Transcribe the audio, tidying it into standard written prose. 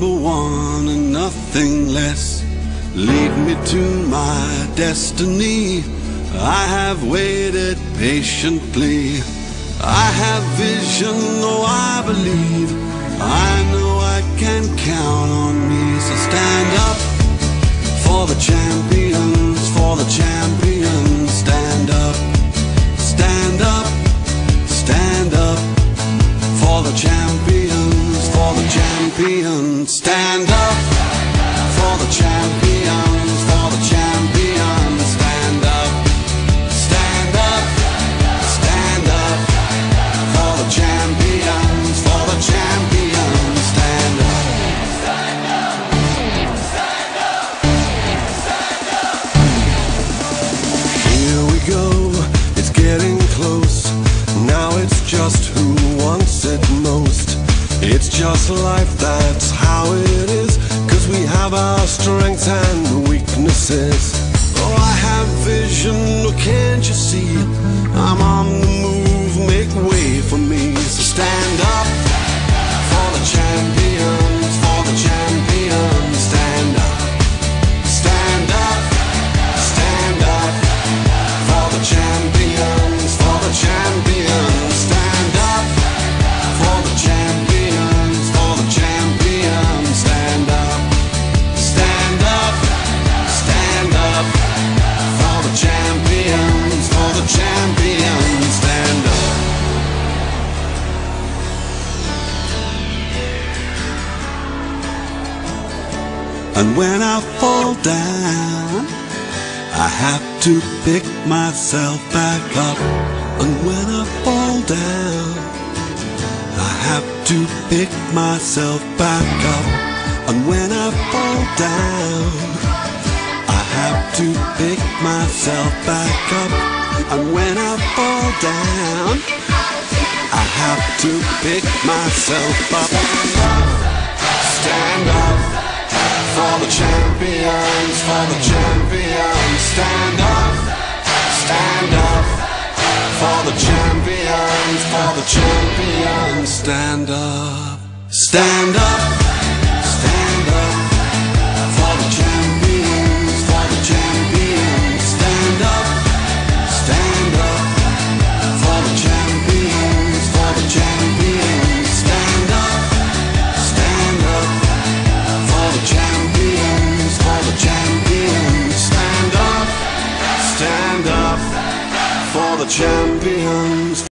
number one and nothing less. Lead me to my destiny. I have waited patiently. I have vision, oh I believe. I know I can count on me. So stand up for the champions, for the champions. Stand up, stand up, stand up for the champions, for the champions. Stand up for the champions, for the champions. Stand up, stand up, stand up for the champions, for the champions. Stand up, stand up, stand up, stand up. Here we go, it's getting close. Now it's just who wants it most. It's just life, that's how it is. 'Cause we have our strengths and weaknesses. Oh, I have vision, oh can't you see? I'm on the move, make way for me. So stand up for the champions, for the champions. Stand up, stand up, stand up for the champions, for the champions. Stand up for the champions, for the champions. Stand up, stand up, stand up for the champions, for the champions. Stand up. And when I fall down, I have to pick myself back up. And when I fall down, I have to pick myself back up. And when I fall down, I have to pick myself back up. And when I fall down, I have to pick myself up. Stand up for the champions, for the champions. Stand up, stand up for the champions, for the champions. Stand up, stand up, stand up for the champions, for the champions. Stand up, stand up for the champions, for the champions. Stand up, stand up for the champions, for the champions. Stand up for the champions.